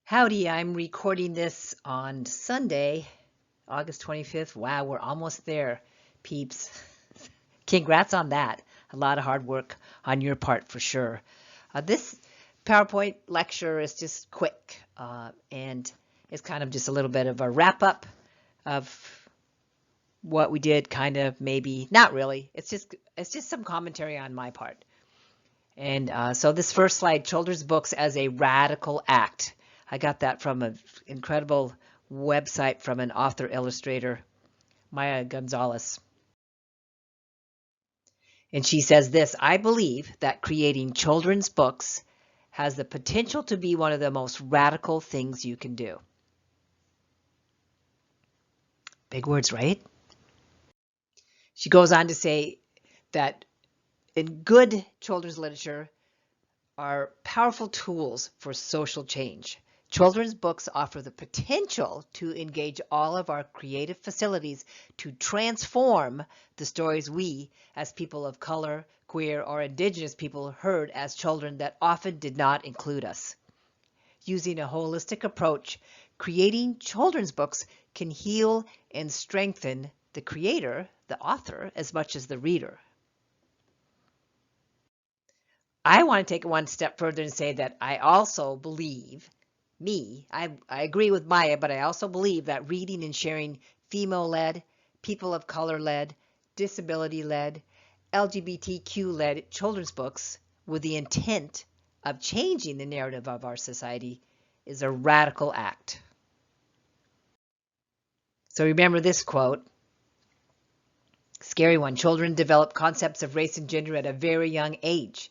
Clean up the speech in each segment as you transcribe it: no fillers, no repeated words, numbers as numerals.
Howdy, I'm recording this on Sunday, August 25th. Wow, we're almost there, peeps. Congrats on that. A lot of hard work on your part for sure. This PowerPoint lecture is just quick and it's kind of just a little bit of a wrap up of what we did, kind of, maybe, not really. It's just some commentary on my part. And so this first slide, children's books as a radical act. I got that from an incredible website from an author illustrator, Maya Gonzalez. And she says this: I believe that creating children's books has the potential to be one of the most radical things you can do. Big words, right? She goes on to say that in good children's literature are powerful tools for social change. Children's books offer the potential to engage all of our creative facilities to transform the stories we, as people of color, queer, or indigenous people, heard as children that often did not include us. Using a holistic approach, creating children's books can heal and strengthen the creator, the author, as much as the reader. I want to take it one step further and say that I also believe, I agree with Maya, but I also believe that reading and sharing female-led, people of color-led, disability-led, LGBTQ-led children's books with the intent of changing the narrative of our society is a radical act. So remember this quote, scary one: children develop concepts of race and gender at a very young age.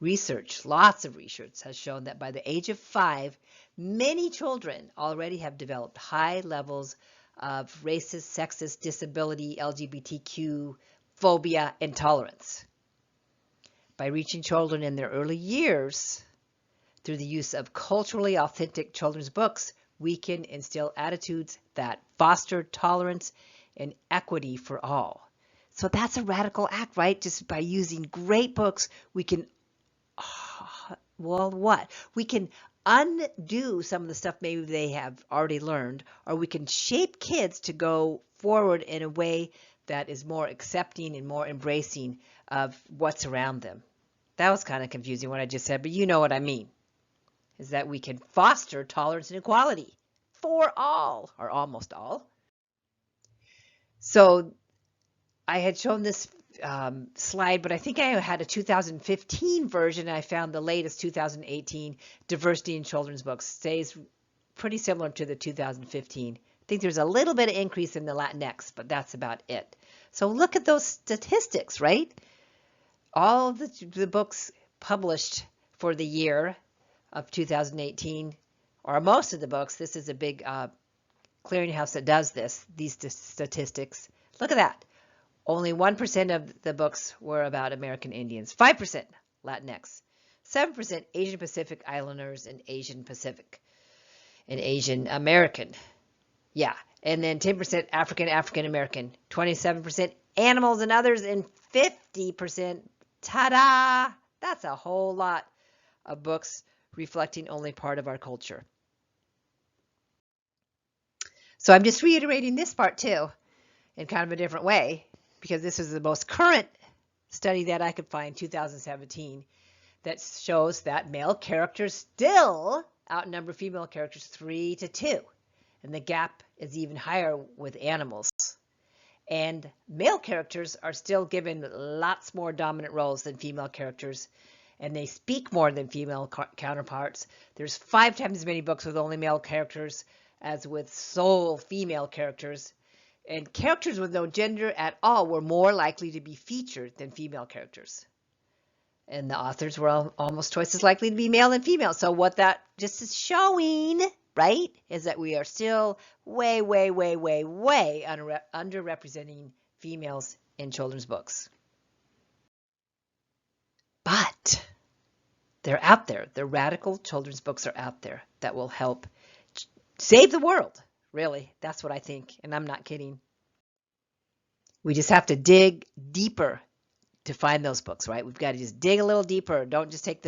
Research, lots of research, has shown that by the age of 5, many children already have developed high levels of racist, sexist, disability, LGBTQ phobia, and tolerance. By reaching children in their early years through the use of culturally authentic children's books, we can instill attitudes that foster tolerance and equity for all. So that's a radical act, right? Just by using great books, we can we can undo some of the stuff maybe they have already learned, or we can shape kids to go forward in a way that is more accepting and more embracing of what's around them. That was kind of confusing what I just said, but you know what I mean, is that we can foster tolerance and equality for all, or almost all. So I had shown this slide, but I think I had a 2015 version. I found the latest 2018 diversity in children's books stays pretty similar to the 2015. I think there's a little bit of increase in the Latinx, but that's about it. So look at those statistics, right? All the books published for the year of 2018, or most of the books, this is a big clearinghouse that does these statistics. Look at that. Only 1% of the books were about American Indians, 5% Latinx, 7% Asian Pacific Islanders and Asian Pacific and Asian American. Yeah, and then 10% African American, 27% animals and others, and 50%, ta-da! That's a whole lot of books reflecting only part of our culture. So I'm just reiterating this part too, in kind of a different way, because this is the most current study that I could find, 2017, that shows that male characters still outnumber female characters 3-2. And the gap is even higher with animals. And male characters are still given lots more dominant roles than female characters, and they speak more than female counterparts. There's 5 times as many books with only male characters as with sole female characters. And characters with no gender at all were more likely to be featured than female characters. And the authors were almost twice as likely to be male than female. So what that just is showing, right, is that we are still way underrepresenting females in children's books. But they're out there. The radical children's books are out there that will help save the world. Really, that's what I think, and I'm not kidding. We just have to dig deeper to find those books, right? We've got to just dig a little deeper. Don't just take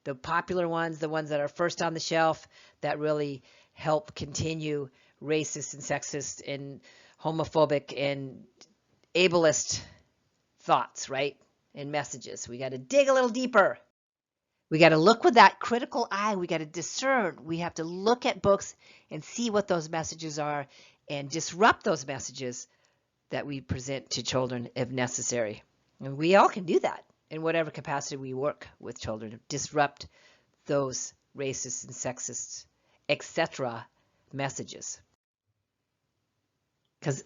the popular ones, the ones that are first on the shelf that really help continue racist and sexist and homophobic and ableist thoughts, right? And messages. We got to dig a little deeper. We got to look with that critical eye. We got to discern. We have to look at books and see what those messages are and disrupt those messages that we present to children if necessary. And we all can do that in whatever capacity we work with children, disrupt those racist and sexist, etc. messages. Because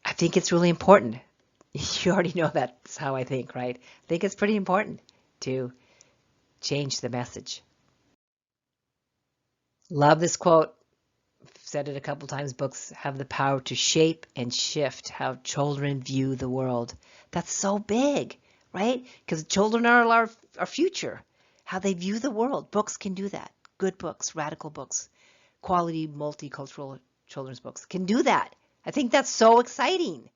I think it's really important. You already know that's how I think, right? I think it's pretty important to change the message. Love this quote. I've said it a couple times. Books have the power to shape and shift how children view the world. That's so big, right? Because children are our future, how they view the world. Books can do that. Good books, radical books, quality multicultural children's books can do that. I think that's so exciting.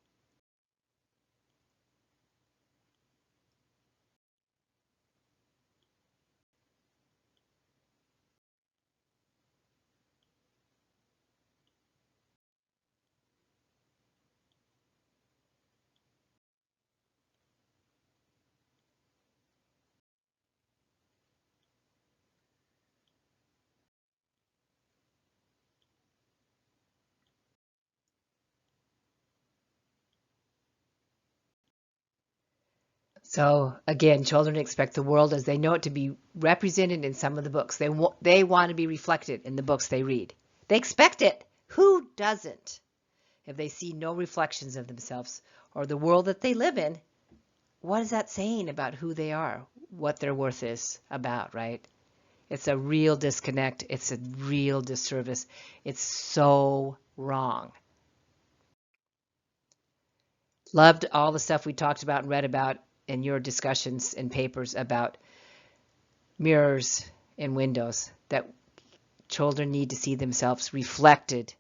So again, children expect the world as they know it to be represented in some of the books. They want to be reflected in the books they read. They expect it. Who doesn't? If they see no reflections of themselves or the world that they live in, what is that saying about who they are, what their worth is about, right? It's a real disconnect. It's a real disservice. It's so wrong. Loved all the stuff we talked about and read about in your discussions and papers about mirrors and windows, that children need to see themselves reflected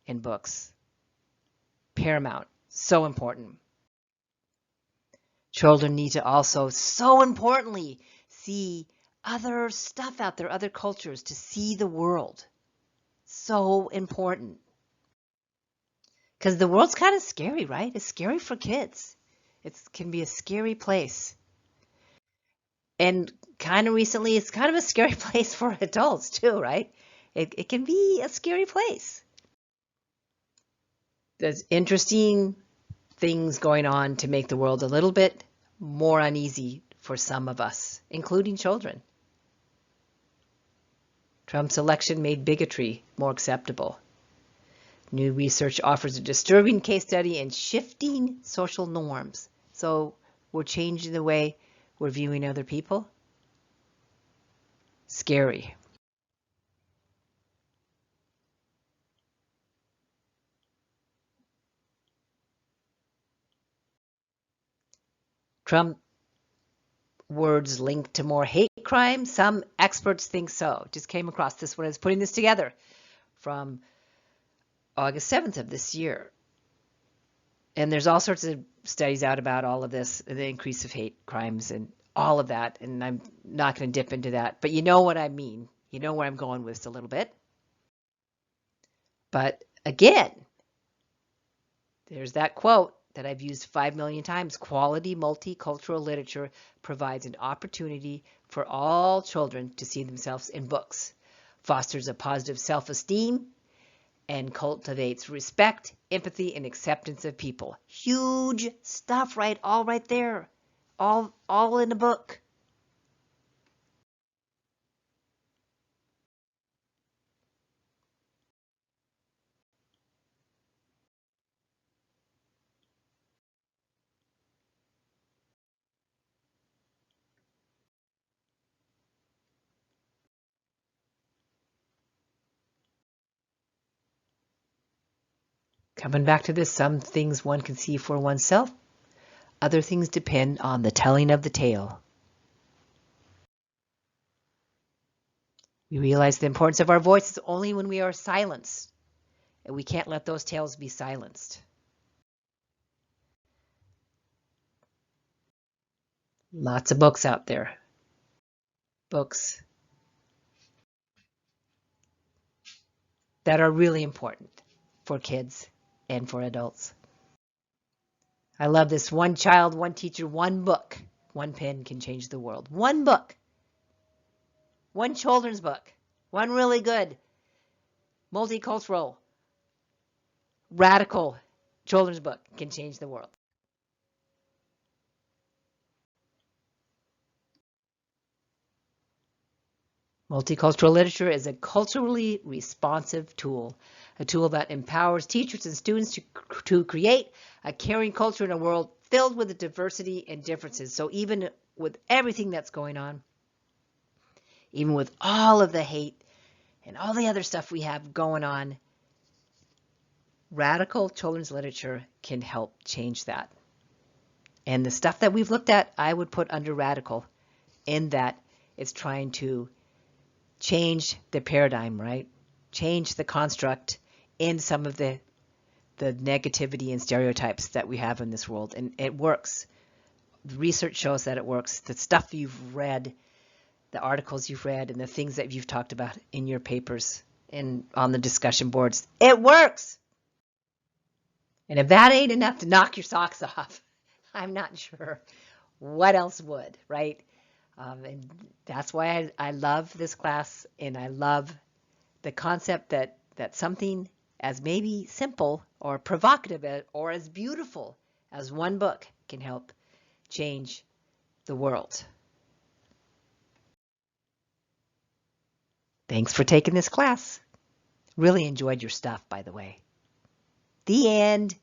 in books. Paramount, so important. Children need to also, so importantly, see other stuff out there, other cultures, to see the world. So important. Because the world's kind of scary, right? It's scary for kids. It can be a scary place. And kind of recently, it's kind of a scary place for adults too, right? It can be a scary place. There's interesting things going on to make the world a little bit more uneasy for some of us, including children. Trump's election made bigotry more acceptable. New research offers a disturbing case study in shifting social norms. So we're changing the way we're viewing other people. Scary. Trump words linked to more hate crime. Some experts think so. Just came across this when I was putting this together from August 7th of this year. And there's all sorts of studies out about all of this, the increase of hate crimes and all of that. And I'm not going to dip into that. But you know what I mean. You know where I'm going with this a little bit. But again, there's that quote that I've used 5 million times. Quality multicultural literature provides an opportunity for all children to see themselves in books, fosters a positive self-esteem, and cultivates respect, empathy, and acceptance of people. Huge stuff, right? All right there. All in a book. Coming back to this, some things one can see for oneself. Other things depend on the telling of the tale. We realize the importance of our voices only when we are silenced, and we can't let those tales be silenced. Lots of books out there. books that are really important for kids and for adults. I love this. One child, one teacher, one book. One pen can change the world. One book. One children's book. One really good, multicultural, radical children's book can change the world. Multicultural literature is a culturally responsive tool, a tool that empowers teachers and students to create a caring culture in a world filled with diversity and differences. So even with everything that's going on, even with all of the hate and all the other stuff we have going on, radical children's literature can help change that. And the stuff that we've looked at, I would put under radical in that it's trying to change the paradigm, right? Change the construct in some of the negativity and stereotypes that we have in this world. And it works. The research shows that it works. The stuff you've read, the articles you've read, and the things that you've talked about in your papers and on the discussion boards, it works. And if that ain't enough to knock your socks off, I'm not sure what else would, right? And that's why I love this class, and I love the concept that something as maybe simple or provocative or as beautiful as one book can help change the world. Thanks for taking this class. Really enjoyed your stuff, by the way. The end.